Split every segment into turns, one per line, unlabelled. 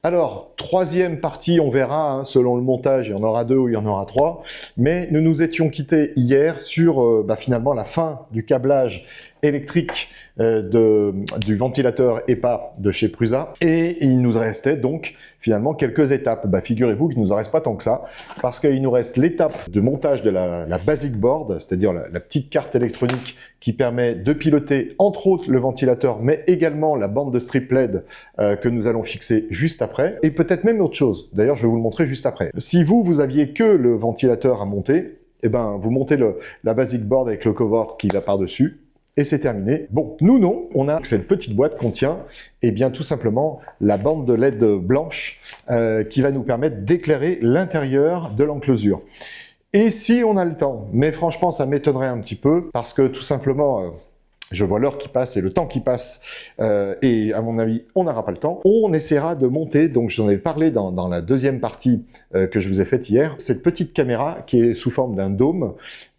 Alors, troisième partie, on verra, hein, selon le montage, il y en aura 2 ou il y en aura 3, mais nous nous étions quittés hier sur finalement la fin du câblage électrique du ventilateur EPA de chez Prusa, et il nous restait donc finalement quelques étapes. Figurez-vous qu'il ne nous en reste pas tant que ça, parce qu'il nous reste l'étape de montage de la basic board, c'est-à-dire la petite carte électronique qui permet de piloter entre autres le ventilateur, mais également la bande de strip LED que nous allons fixer juste après, et peut-être même autre chose. D'ailleurs, je vais vous le montrer juste après. Si vous aviez que le ventilateur à monter, eh ben, vous montez la basic board avec le cover qui va par-dessus, et c'est terminé. Bon, nous non, on a cette petite boîte contient, eh bien tout simplement la bande de LED blanche qui va nous permettre d'éclairer l'intérieur de l'enclosure. Et si on a le temps, mais franchement ça m'étonnerait un petit peu, parce que tout simplement, je vois l'heure qui passe et le temps qui passe, et à mon avis, on n'aura pas le temps. On essaiera de monter, donc j'en ai parlé dans la deuxième partie que je vous ai faite hier, cette petite caméra qui est sous forme d'un dôme,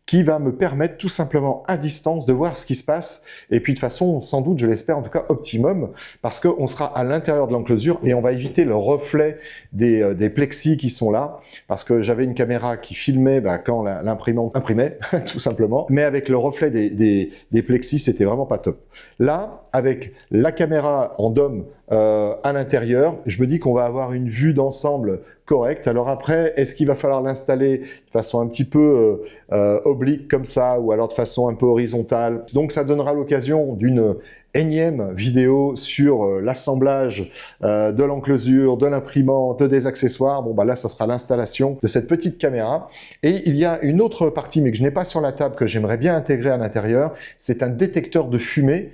qui va me permettre tout simplement à distance de voir ce qui se passe, et puis de façon, sans doute, je l'espère en tout cas, optimum, parce qu'on sera à l'intérieur de l'enclosure et on va éviter le reflet des plexis qui sont là, parce que j'avais une caméra qui filmait quand l'imprimante imprimait, tout simplement, mais avec le reflet des plexis, c'était vraiment pas top. Là, avec la caméra en dôme à l'intérieur, je me dis qu'on va avoir une vue d'ensemble correcte. Alors après, est-ce qu'il va falloir l'installer de façon un petit peu oblique comme ça, ou alors de façon un peu horizontale? Donc ça donnera l'occasion d'une énième vidéo sur l'assemblage de l'enclosure, de l'imprimante, des accessoires. Bon là, ça sera l'installation de cette petite caméra. Et il y a une autre partie, mais que je n'ai pas sur la table, que j'aimerais bien intégrer à l'intérieur. C'est un détecteur de fumée.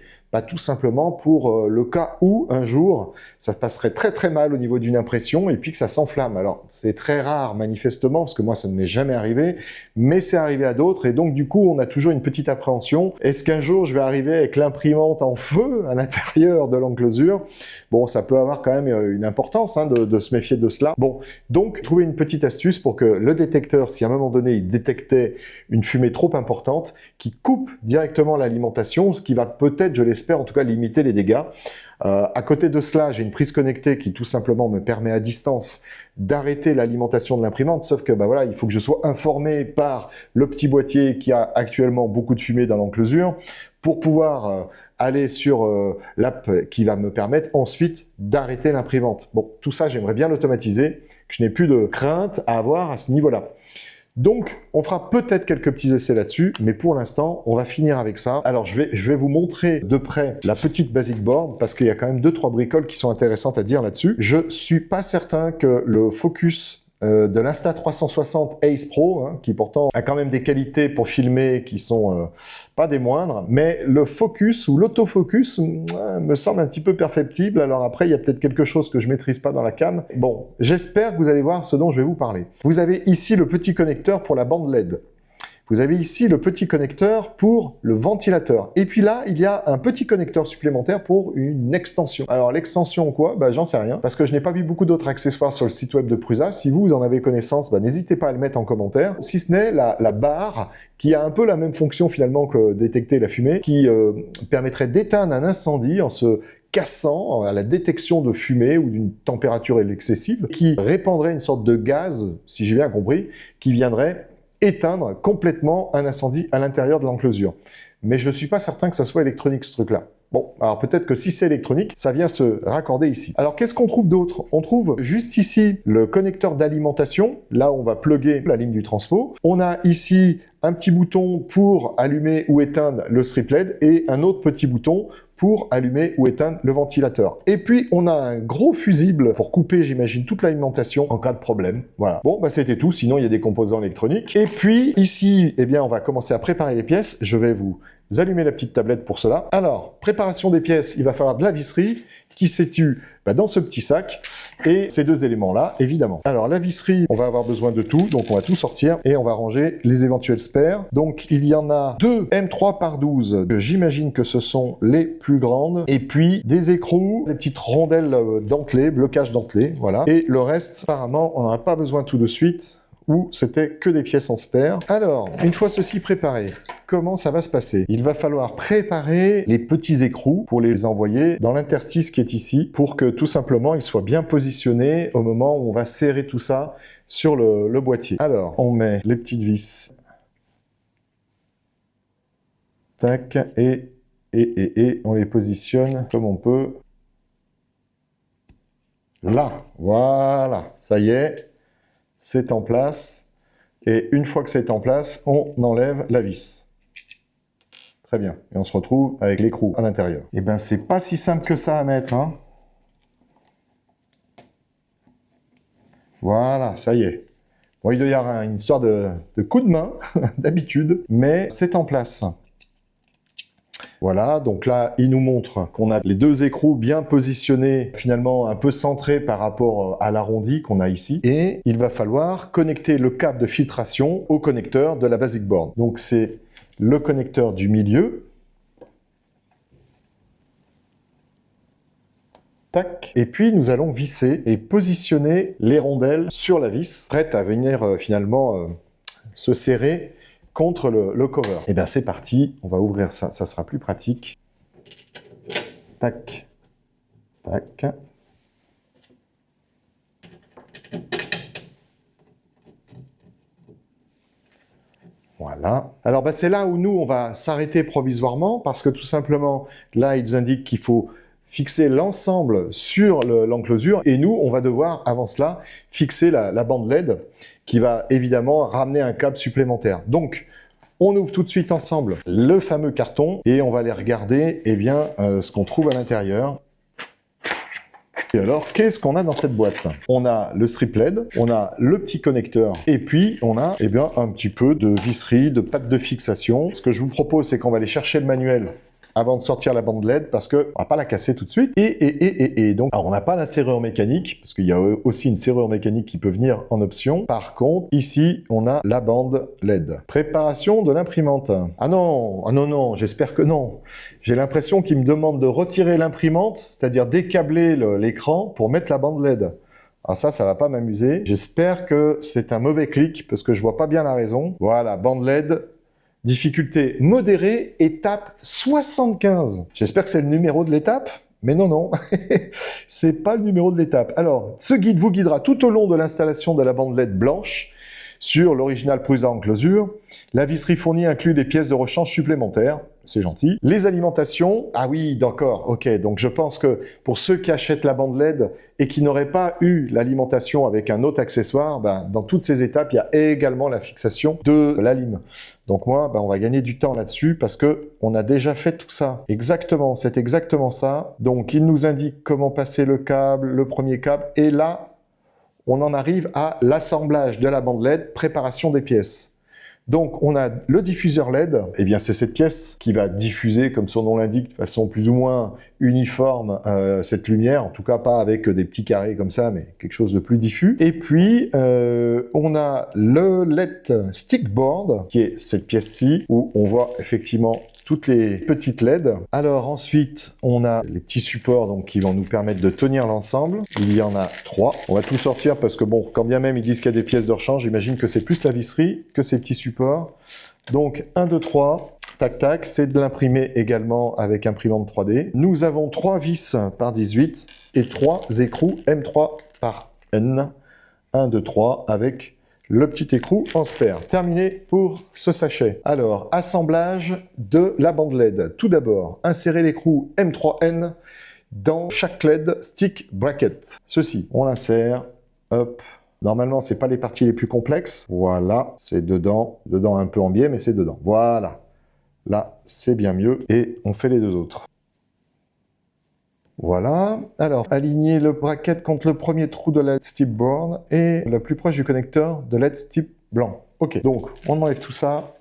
Tout simplement pour le cas où, un jour, ça passerait très mal au niveau d'une impression et puis que ça s'enflamme. Alors, c'est très rare, manifestement, parce que moi, ça ne m'est jamais arrivé, mais c'est arrivé à d'autres, et donc, du coup, on a toujours une petite appréhension. Est-ce qu'un jour, je vais arriver avec l'imprimante en feu à l'intérieur de l'enclosure? Bon, ça peut avoir quand même une importance hein, de se méfier de cela. Bon, donc, trouver une petite astuce pour que le détecteur, si à un moment donné, il détectait une fumée trop importante, qui coupe directement l'alimentation, ce qui va peut-être, je l'espère, en tout cas limiter les dégâts. À côté de cela, j'ai une prise connectée qui tout simplement me permet à distance d'arrêter l'alimentation de l'imprimante, sauf que voilà, il faut que je sois informé par le petit boîtier qui a actuellement beaucoup de fumée dans l'enclosure pour pouvoir aller sur l'app qui va me permettre ensuite d'arrêter l'imprimante. Bon, tout ça, j'aimerais bien l'automatiser, que je n'ai plus de crainte à avoir à ce niveau-là. Donc, on fera peut-être quelques petits essais là-dessus, mais pour l'instant, on va finir avec ça. Alors, je vais vous montrer de près la petite basic board, parce qu'il y a quand même 2-3 bricoles qui sont intéressantes à dire là-dessus. Je suis pas certain que le focus de l'Insta360 Ace Pro, hein, qui pourtant a quand même des qualités pour filmer qui sont pas des moindres, mais le focus ou l'autofocus me semble un petit peu perfectible. Alors après, il y a peut-être quelque chose que je maîtrise pas dans la cam. Bon, j'espère que vous allez voir ce dont je vais vous parler. Vous avez ici le petit connecteur pour la bande LED. Vous avez ici le petit connecteur pour le ventilateur. Et puis là, il y a un petit connecteur supplémentaire pour une extension. Alors l'extension quoi? J'en sais rien, parce que je n'ai pas vu beaucoup d'autres accessoires sur le site web de Prusa. Si vous en avez connaissance, n'hésitez pas à le mettre en commentaire. Si ce n'est la barre, qui a un peu la même fonction finalement que détecter la fumée, qui permettrait d'éteindre un incendie en se cassant à la détection de fumée ou d'une température excessive, qui répandrait une sorte de gaz, si j'ai bien compris, qui viendrait éteindre complètement un incendie à l'intérieur de l'enclosure. Mais je ne suis pas certain que ça soit électronique ce truc-là. Bon, alors peut-être que si c'est électronique, ça vient se raccorder ici. Alors qu'est-ce qu'on trouve d'autre? On trouve juste ici le connecteur d'alimentation, là on va plugger la ligne du transpo. On a ici un petit bouton pour allumer ou éteindre le strip LED et un autre petit bouton pour allumer ou éteindre le ventilateur. Et puis, on a un gros fusible pour couper, j'imagine, toute l'alimentation en cas de problème. Voilà. Bon, c'était tout. Sinon, il y a des composants électroniques. Et puis, ici, eh bien, on va commencer à préparer les pièces. Je vais vous allumer la petite tablette pour cela. Alors, préparation des pièces, il va falloir de la visserie qui se situe dans ce petit sac et ces 2 éléments-là, évidemment. Alors, la visserie, on va avoir besoin de tout, donc on va tout sortir et on va ranger les éventuels spares. Donc, il y en a 2 M3 par 12, que j'imagine que ce sont les plus grandes, et puis des écrous, des petites rondelles dentelées, blocage dentelé, voilà. Et le reste, apparemment, on n'en a pas besoin tout de suite, ou c'était que des pièces en spare. Alors, une fois ceci préparé, comment ça va se passer? Il va falloir préparer les petits écrous pour les envoyer dans l'interstice qui est ici, pour que tout simplement ils soient bien positionnés au moment où on va serrer tout ça sur le boîtier. Alors, on met les petites vis. Tac, et on les positionne comme on peut. Là, voilà, ça y est, c'est en place. Et une fois que c'est en place, on enlève la vis. Très bien. Et on se retrouve avec l'écrou à l'intérieur. Eh bien, c'est pas si simple que ça à mettre, hein. Voilà, ça y est. Bon, il doit y avoir une histoire de coup de main, d'habitude, mais c'est en place. Voilà, donc là, il nous montre qu'on a les deux écrous bien positionnés, finalement un peu centrés par rapport à l'arrondi qu'on a ici. Et il va falloir connecter le câble de filtration au connecteur de la basic board. Donc c'est le connecteur du milieu. Tac. Et puis nous allons visser et positionner les rondelles sur la vis, prêtes à venir finalement se serrer contre le cover. Et bien c'est parti, on va ouvrir ça, ça sera plus pratique. Tac, tac. Voilà. Alors ben, c'est là où nous on va s'arrêter provisoirement parce que tout simplement là ils indiquent qu'il faut fixer l'ensemble sur l'enclosure et nous on va devoir avant cela fixer la bande LED qui va évidemment ramener un câble supplémentaire. Donc on ouvre tout de suite ensemble le fameux carton et on va aller regarder ce qu'on trouve à l'intérieur. Et alors, qu'est-ce qu'on a dans cette boîte? On a le strip LED, on a le petit connecteur, et puis on a un petit peu de visserie, de pâte de fixation. Ce que je vous propose, c'est qu'on va aller chercher le manuel avant de sortir la bande LED, parce qu'on ne va pas la casser tout de suite. Donc, alors on n'a pas la serrure mécanique, parce qu'il y a aussi une serrure mécanique qui peut venir en option. Par contre, ici, on a la bande LED. Préparation de l'imprimante. Ah non, j'espère que non. J'ai l'impression qu'il me demande de retirer l'imprimante, c'est-à-dire décabler l'écran pour mettre la bande LED. Ah ça va pas m'amuser. J'espère que c'est un mauvais clic, parce que je vois pas bien la raison. Voilà, bande LED. Difficulté modérée, étape 75. J'espère que c'est le numéro de l'étape, mais non, c'est pas le numéro de l'étape. Alors, ce guide vous guidera tout au long de l'installation de la bande LED blanche sur l'original Prusa Enclosure. La visserie fournie inclut des pièces de rechange supplémentaires. C'est gentil. Les alimentations, ah oui, d'accord, ok. Donc je pense que pour ceux qui achètent la bande LED et qui n'auraient pas eu l'alimentation avec un autre accessoire, dans toutes ces étapes, il y a également la fixation de la lime. Donc moi, on va gagner du temps là-dessus parce que on a déjà fait tout ça. Exactement, c'est exactement ça. Donc il nous indique comment passer le câble, le premier câble, et là, on en arrive à l'assemblage de la bande LED, préparation des pièces. Donc, on a le diffuseur LED. Eh bien, c'est cette pièce qui va diffuser, comme son nom l'indique, de façon plus ou moins uniforme, cette lumière. En tout cas, pas avec des petits carrés comme ça, mais quelque chose de plus diffus. Et puis, on a le LED stick board, qui est cette pièce-ci, où on voit effectivement toutes les petites LED. Alors ensuite, on a les petits supports donc, qui vont nous permettre de tenir l'ensemble. Il y en a 3. On va tout sortir parce que bon, quand bien même ils disent qu'il y a des pièces de rechange, j'imagine que c'est plus la visserie que ces petits supports. Donc 1, 2, 3, tac tac, c'est de l'imprimer également avec imprimante 3D. Nous avons 3 vis par 18 et 3 écrous M3 par N. 1, 2, 3 avec le petit écrou en spare. Terminé pour ce sachet. Alors, assemblage de la bande LED. Tout d'abord, insérer l'écrou M3N dans chaque LED stick bracket. Ceci, on l'insère, hop. Normalement, c'est pas les parties les plus complexes. Voilà, c'est dedans un peu en biais, mais c'est dedans. Voilà. Là, c'est bien mieux. Et on fait les deux autres. Voilà. Alors, aligner le bracket contre le premier trou de LED strip board et le plus proche du connecteur de LED strip blanc. Ok, donc on enlève tout ça.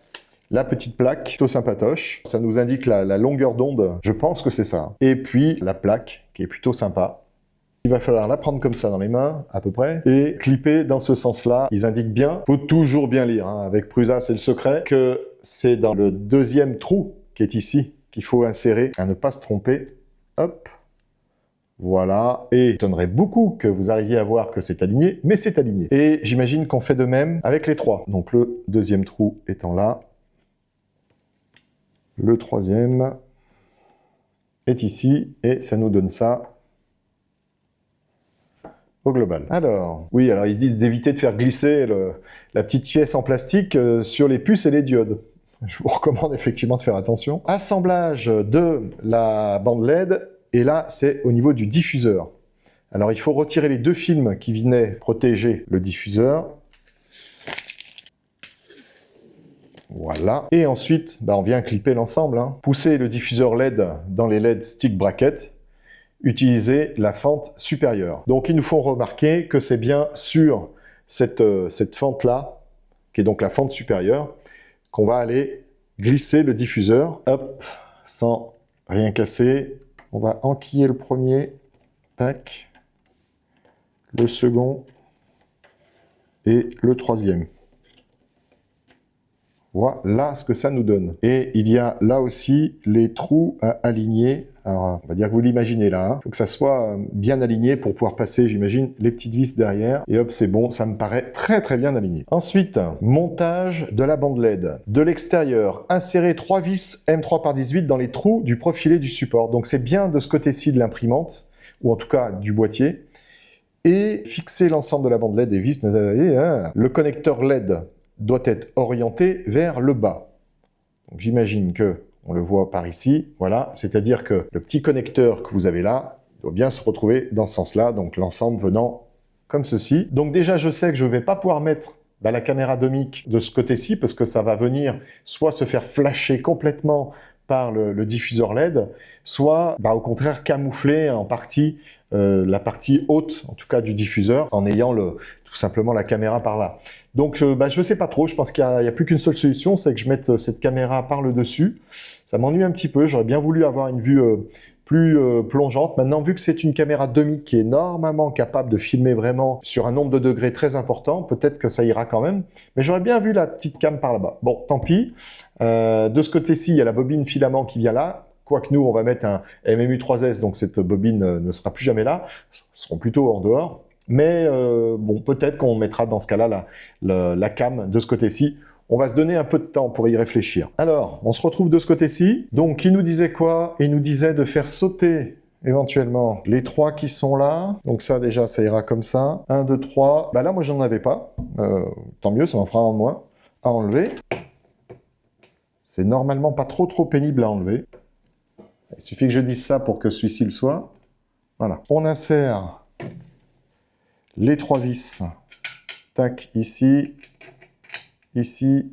La petite plaque, plutôt sympatoche. Ça nous indique la longueur d'onde. Je pense que c'est ça. Et puis la plaque, qui est plutôt sympa. Il va falloir la prendre comme ça dans les mains, à peu près, et clipper dans ce sens-là. Ils indiquent bien. Il faut toujours bien lire. Hein. Avec Prusa, c'est le secret, que c'est dans le deuxième trou qui est ici qu'il faut insérer, à ne pas se tromper. Hop. Voilà, et j'étonnerais beaucoup que vous arriviez à voir que c'est aligné, mais c'est aligné. Et j'imagine qu'on fait de même avec les 3. Donc le deuxième trou étant là. Le troisième est ici, et ça nous donne ça au global. Alors, oui, alors ils disent d'éviter de faire glisser la petite pièce en plastique sur les puces et les diodes. Je vous recommande effectivement de faire attention. Assemblage de la bande LED, et là, c'est au niveau du diffuseur. Alors, il faut retirer les deux films qui venaient protéger le diffuseur. Voilà. Et ensuite, on vient clipper l'ensemble. Pousser le diffuseur LED dans les LED stick brackets. Utiliser la fente supérieure. Donc, ils nous font remarquer que c'est bien sur cette fente-là, qui est donc la fente supérieure, qu'on va aller glisser le diffuseur. Hop, sans rien casser. On va enquiller le premier. Tac. Le second. Et le troisième. Voilà ce que ça nous donne. Et il y a là aussi les trous à aligner. Alors, on va dire que vous l'imaginez là. Il faut que ça soit bien aligné pour pouvoir passer, j'imagine, les petites vis derrière. Et hop, c'est bon, ça me paraît très très bien aligné. Ensuite, montage de la bande LED. De l'extérieur, insérer 3 vis M3 par 18 dans les trous du profilé du support. Donc c'est bien de ce côté-ci de l'imprimante, ou en tout cas du boîtier. Et fixer l'ensemble de la bande LED des vis. Le connecteur LED doit être orienté vers le bas. J'imagine que on le voit par ici, voilà, c'est-à-dire que le petit connecteur que vous avez là doit bien se retrouver dans ce sens-là, donc l'ensemble venant comme ceci. Donc déjà, je sais que je ne vais pas pouvoir mettre la caméra domique de ce côté-ci, parce que ça va venir soit se faire flasher complètement par le diffuseur LED, soit au contraire camoufler en partie la partie haute, en tout cas du diffuseur, en ayant tout simplement la caméra par là. Donc je ne sais pas trop, je pense qu'il n'y a plus qu'une seule solution, c'est que je mette cette caméra par le dessus. Ça m'ennuie un petit peu, j'aurais bien voulu avoir une vue plus plongeante. Maintenant, vu que c'est une caméra demi qui est normalement capable de filmer vraiment sur un nombre de degrés très important, peut-être que ça ira quand même, mais j'aurais bien vu la petite cam par là-bas. Bon, tant pis. De ce côté-ci, il y a la bobine filament qui vient là, quoique nous, on va mettre un MMU3S, donc cette bobine ne sera plus jamais là, elles seront plutôt en dehors. Mais bon, peut-être qu'on mettra dans ce cas-là la cam de ce côté-ci. On va se donner un peu de temps pour y réfléchir. Alors, on se retrouve de ce côté-ci. Donc, il nous disait quoi? Il nous disait de faire sauter éventuellement les 3 qui sont là. Donc ça, déjà, ça ira comme ça. 1, 2, 3. Là, moi, j'en avais pas. Tant mieux, ça m'en fera un de moins à enlever. C'est normalement pas trop pénible à enlever. Il suffit que je dise ça pour que celui-ci le soit. Voilà. On insère les 3 vis. Tac, ici. Ici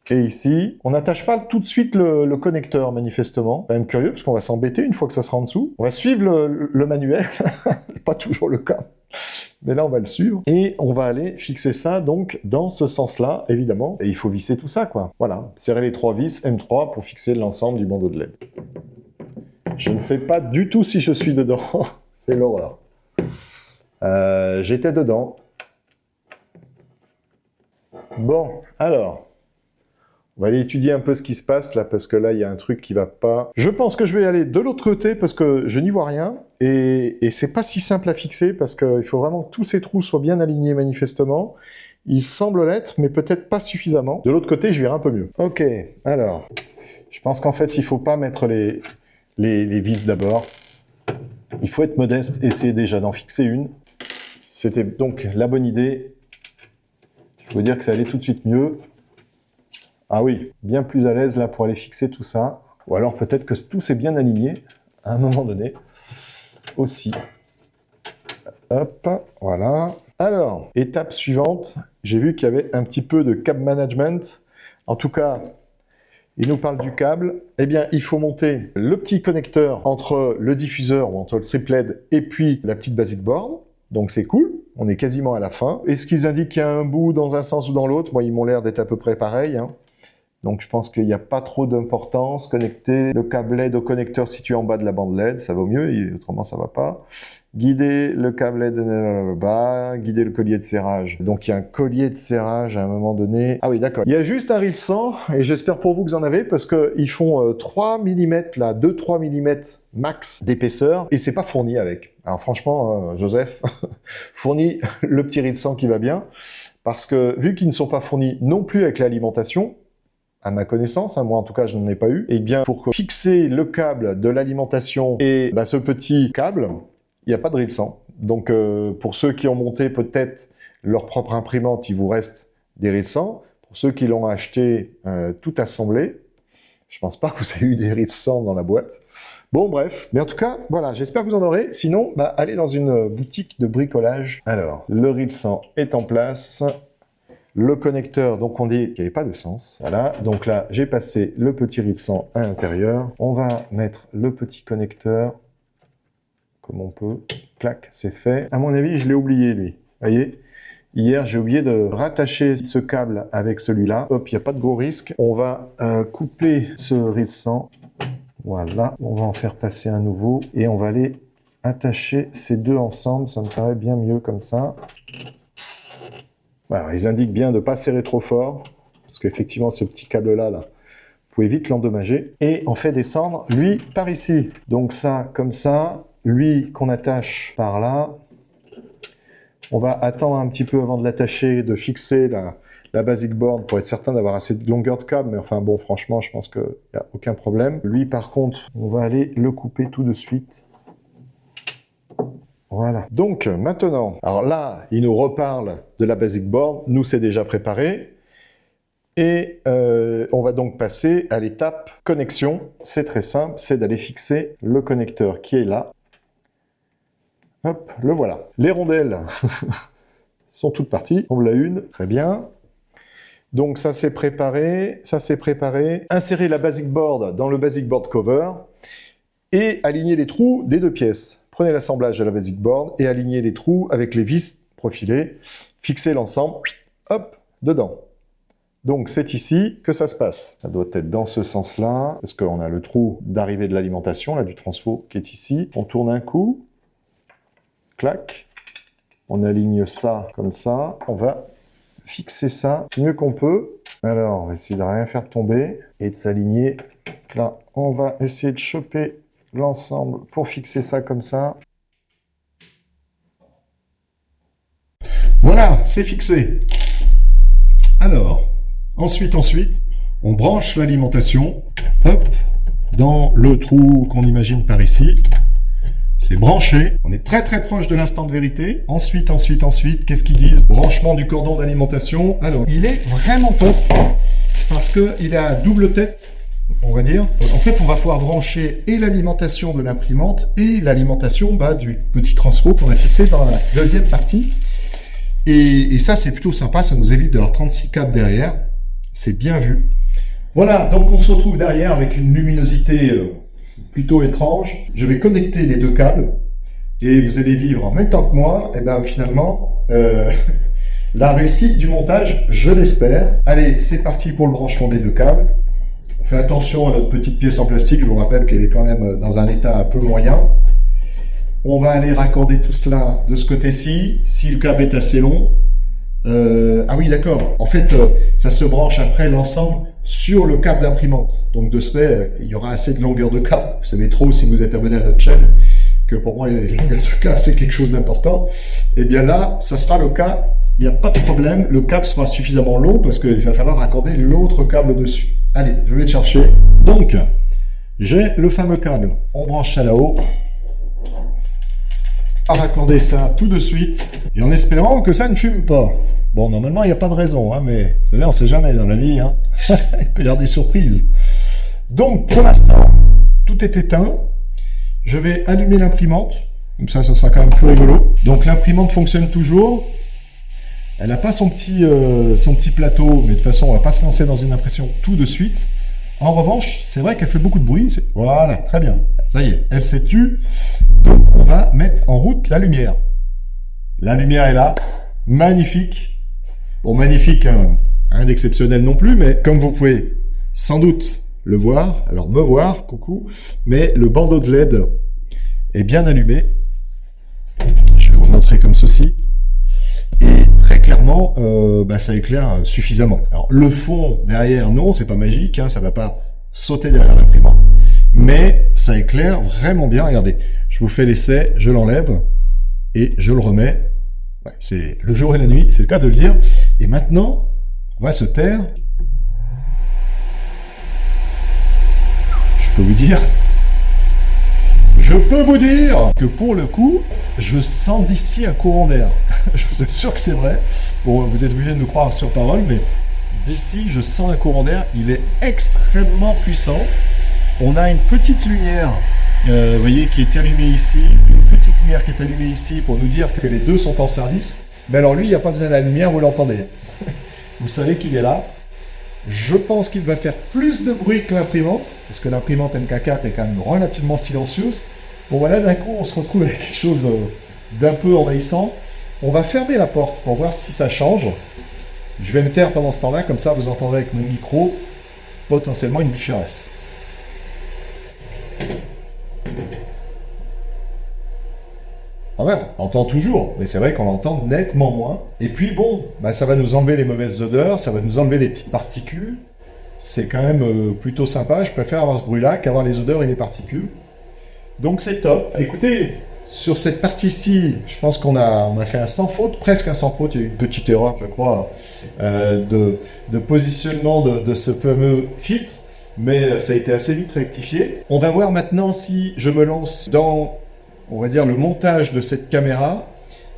et ici. On n'attache pas tout de suite le connecteur, manifestement. C'est quand même curieux, parce qu'on va s'embêter une fois que ça sera en dessous. On va suivre le manuel. C'est pas toujours le cas. Mais là, on va le suivre. Et on va aller fixer ça, donc, dans ce sens-là, évidemment. Et il faut visser tout ça, quoi. Voilà. Serrer les 3 vis M3 pour fixer l'ensemble du bandeau de LED. Je ne sais pas du tout si je suis dedans. C'est l'horreur. J'étais dedans. Bon, alors, on va aller étudier un peu ce qui se passe là, parce que là, il y a un truc qui va pas. Je pense que je vais aller de l'autre côté, parce que je n'y vois rien, et c'est pas si simple à fixer, parce qu'il faut vraiment que tous ces trous soient bien alignés manifestement. Ils semblent l'être, mais peut-être pas suffisamment. De l'autre côté, je verrai un peu mieux. Ok, alors, je pense qu'en fait, il faut pas mettre les vis d'abord. Il faut être modeste, essayer déjà d'en fixer une. C'était donc la bonne idée. Je veux dire que ça allait tout de suite mieux. Ah oui, bien plus à l'aise là pour aller fixer tout ça. Ou alors peut-être que tout s'est bien aligné à un moment donné aussi. Hop, voilà. Alors, étape suivante, j'ai vu qu'il y avait un petit peu de câble management. En tout cas, il nous parle du câble. Eh bien, il faut monter le petit connecteur entre le diffuseur ou entre le strip LED et puis la petite basic board. Donc c'est cool. On est quasiment à la fin. Est-ce qu'ils indiquent qu'il y a un bout dans un sens ou dans l'autre? Moi, ils m'ont l'air d'être à peu près pareils. Donc je pense qu'il n'y a pas trop d'importance. Connecter le câble LED au connecteur situé en bas de la bande LED, ça vaut mieux, autrement ça ne va pas. Guider le câble LED bas, guider le collier de serrage. Donc il y a un collier de serrage à un moment donné. Ah oui, d'accord. Il y a juste un reel 100, et j'espère pour vous que vous en avez, parce qu'ils font 3 mm, là, 2-3 mm max d'épaisseur, et c'est pas fourni avec. Alors franchement, Joseph, fournit le petit reel 100 qui va bien, parce que vu qu'ils ne sont pas fournis non plus avec l'alimentation, à ma connaissance, hein, moi en tout cas je n'en ai pas eu, et bien pour fixer le câble de l'alimentation et ce petit câble, il n'y a pas de drill sans. Donc pour ceux qui ont monté peut-être leur propre imprimante, il vous reste des drill sans. Pour ceux qui l'ont acheté tout assemblé, je pense pas que vous ayez eu des drill sans dans la boîte. Bon bref, mais en tout cas, voilà, j'espère que vous en aurez. Sinon, allez dans une boutique de bricolage. Alors, le drill sans est en place. Le connecteur, donc on dit qu'il n'y avait pas de sens. Voilà, donc là, j'ai passé le petit riz de sang à l'intérieur. On va mettre le petit connecteur, comme on peut. Clac, c'est fait. À mon avis, je l'ai oublié, lui. Vous voyez ? Hier, j'ai oublié de rattacher ce câble avec celui-là. Hop, il n'y a pas de gros risque. On va couper ce riz de sang. Voilà, on va en faire passer un nouveau. Et on va aller attacher ces deux ensemble. Ça me paraît bien mieux comme ça. Voilà, ils indiquent bien de ne pas serrer trop fort, parce qu'effectivement, ce petit câble-là, vous pouvez vite l'endommager. Et on fait descendre, lui, par ici. Donc ça, comme ça, lui qu'on attache par là. On va attendre un petit peu avant de l'attacher, de fixer la basic board pour être certain d'avoir assez de longueur de câble. Mais enfin bon, franchement, je pense qu'il n'y a aucun problème. Lui, par contre, on va aller le couper tout de suite. Voilà. Donc, maintenant, alors là, il nous reparle de la basic board. Nous, c'est déjà préparé. Et on va donc passer à l'étape connexion. C'est très simple, c'est d'aller fixer le connecteur qui est là. Hop, le voilà. Les rondelles sont toutes parties. On l'a une, très bien. Donc, ça, c'est préparé. Ça, c'est préparé. Insérez la basic board dans le basic board cover et alignez les trous des deux pièces. Prenez l'assemblage de la basic board et alignez les trous avec les vis profilées. Fixez l'ensemble, hop, dedans. Donc c'est ici que ça se passe. Ça doit être dans ce sens-là, parce qu'on a le trou d'arrivée de l'alimentation, là, du transfo, qui est ici. On tourne un coup, clac. On aligne ça comme ça. On va fixer ça du mieux qu'on peut. Alors, on va essayer de rien faire tomber et de s'aligner. Là, on va essayer de choper l'ensemble pour fixer ça comme ça. Voilà, c'est fixé. Alors, ensuite, on branche l'alimentation, hop, dans le trou qu'on imagine par ici. C'est branché. On est très très proche de l'instant de vérité. Ensuite, qu'est-ce qu'ils disent? Branchement du cordon d'alimentation. Alors, il est vraiment top parce qu'il a double tête, on va dire. En fait, on va pouvoir brancher et l'alimentation de l'imprimante et l'alimentation du petit transfo qu'on a fixé dans la deuxième partie. Et ça, c'est plutôt sympa. Ça nous évite d'avoir 36 câbles derrière. C'est bien vu. Voilà, donc on se retrouve derrière avec une luminosité plutôt étrange. Je vais connecter les deux câbles et vous allez vivre en même temps que moi. Et bien finalement, la réussite du montage, je l'espère. Allez, c'est parti pour le branchement des deux câbles. On fait attention à notre petite pièce en plastique. Je vous rappelle qu'elle est quand même dans un état un peu moyen. On va aller raccorder tout cela de ce côté-ci. Si le câble est assez long, ah oui, d'accord. En fait, ça se branche après l'ensemble sur le câble d'imprimante. Donc de ce fait, il y aura assez de longueur de câble. Vous savez trop, si vous êtes abonné à notre chaîne, que pour moi, les longueurs de câble, c'est quelque chose d'important. Et bien là, ça sera le cas. Il n'y a pas de problème. Le câble sera suffisamment long parce qu'il va falloir raccorder l'autre câble dessus. Allez, je vais le chercher. Donc, j'ai le fameux câble. On branche ça là-haut. À raccorder ça tout de suite et en espérant que ça ne fume pas. Bon, normalement, il n'y a pas de raison, hein, mais c'est là, on ne sait jamais dans la vie. Hein. Il peut y avoir des surprises. Donc, pour l'instant, tout est éteint. Je vais allumer l'imprimante. Comme ça sera quand même plus rigolo. Donc, l'imprimante fonctionne toujours. Elle n'a pas son petit plateau, mais de toute façon, on ne va pas se lancer dans une impression tout de suite. En revanche, c'est vrai qu'elle fait beaucoup de bruit. Voilà, très bien. Ça y est, elle s'est tue. Donc, on va mettre en route la lumière. La lumière est là. Magnifique. Bon, magnifique, hein, rien d'exceptionnel non plus, mais comme vous pouvez sans doute le voir, alors me voir, coucou, mais le bandeau de LED est bien allumé. Je vais vous montrer comme ceci. Et très clairement, ça éclaire suffisamment. Alors, le fond derrière, non, c'est pas magique, hein, ça va pas sauter derrière l'imprimante. Mais ça éclaire vraiment bien. Regardez, je vous fais l'essai, je l'enlève et je le remets. Ouais, c'est le jour et la nuit, c'est le cas de le dire. Et maintenant, on va se taire. Je peux vous dire que pour le coup, je sens d'ici un courant d'air. Je vous assure que c'est vrai. Bon, vous êtes obligé de me croire sur parole, mais d'ici, je sens un courant d'air. Il est extrêmement puissant. On a une petite lumière, vous voyez, qui est allumée ici. Une petite lumière qui est allumée ici pour nous dire que les deux sont en service. Mais alors lui, il n'y a pas besoin de la lumière, vous l'entendez. Vous savez qu'il est là. Je pense qu'il va faire plus de bruit que l'imprimante, parce que l'imprimante MK4 est quand même relativement silencieuse. Bon voilà, d'un coup, on se retrouve avec quelque chose d'un peu envahissant. On va fermer la porte pour voir si ça change. Je vais me taire pendant ce temps-là, comme ça vous entendrez avec mon micro potentiellement une différence. Ah ouais, on entend toujours, mais c'est vrai qu'on l'entend nettement moins. Et puis bon, bah ça va nous enlever les mauvaises odeurs, ça va nous enlever les petites particules. C'est quand même plutôt sympa, je préfère avoir ce bruit-là qu'avoir les odeurs et les particules. Donc c'est top. Écoutez, sur cette partie-ci, je pense qu'on a fait un sans faute, presque un sans faute. Il y a eu une petite erreur, je crois, de positionnement de ce fameux filtre, mais ça a été assez vite rectifié. On va voir maintenant si je me lance dans, on va dire, le montage de cette caméra.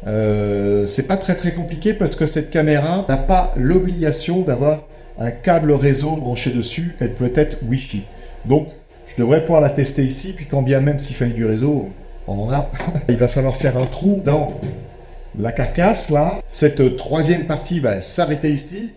C'est pas très compliqué parce que cette caméra n'a pas l'obligation d'avoir un câble réseau branché dessus. Elle peut être Wi-Fi. Donc, je devrais pouvoir la tester ici, puis quand bien même s'il fallait du réseau, on en a. Il va falloir faire un trou dans la carcasse, là. Cette troisième partie va s'arrêter ici.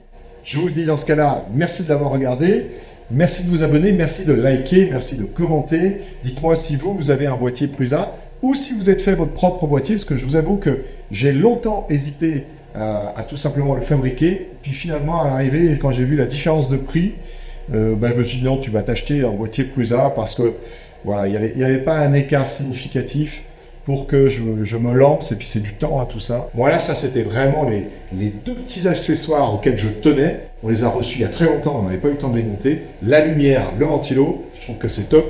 Je vous le dis dans ce cas-là, merci de l'avoir regardé. Merci de vous abonner, merci de liker, merci de commenter. Dites-moi si vous avez un boîtier Prusa ou si vous êtes fait votre propre boîtier, parce que je vous avoue que j'ai longtemps hésité à tout simplement le fabriquer. Puis finalement, à l'arrivée, quand j'ai vu la différence de prix, je me suis dit non, tu vas t'acheter un boîtier Prusa parce que voilà, il n'y avait pas un écart significatif pour que je me lance, et puis c'est du temps à tout ça. Voilà, ça c'était vraiment les deux petits accessoires auxquels je tenais. On les a reçus il y a très longtemps, on n'avait pas eu le temps de les monter. La lumière, le ventilo, je trouve que c'est top.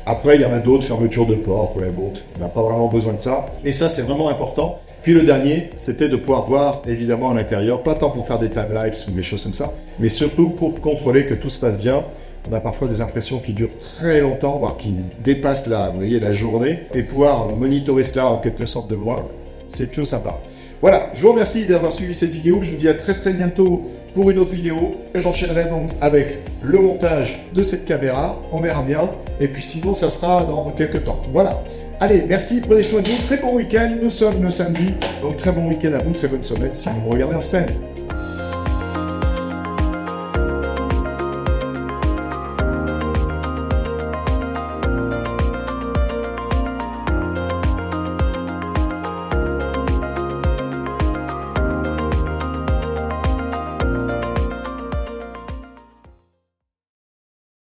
Après, il y en a d'autres, fermeture de porte, ouais, bon, on n'a pas vraiment besoin de ça. Et ça, c'est vraiment important. Puis le dernier, c'était de pouvoir voir évidemment à l'intérieur, pas tant pour faire des timelapses ou des choses comme ça, mais surtout pour contrôler que tout se passe bien. On a parfois des impressions qui durent très longtemps, voire qui dépassent vous voyez, la journée, et pouvoir monitorer cela en quelque sorte de moi, c'est plutôt sympa. Voilà, je vous remercie d'avoir suivi cette vidéo. Je vous dis à très bientôt pour une autre vidéo. J'enchaînerai donc avec le montage de cette caméra. On verra bien. Et puis sinon, ça sera dans quelques temps. Voilà. Allez, merci, prenez soin de vous. Très bon week-end. Nous sommes le samedi. Donc très bon week-end à vous, très bonne semaine si vous me regardez en semaine.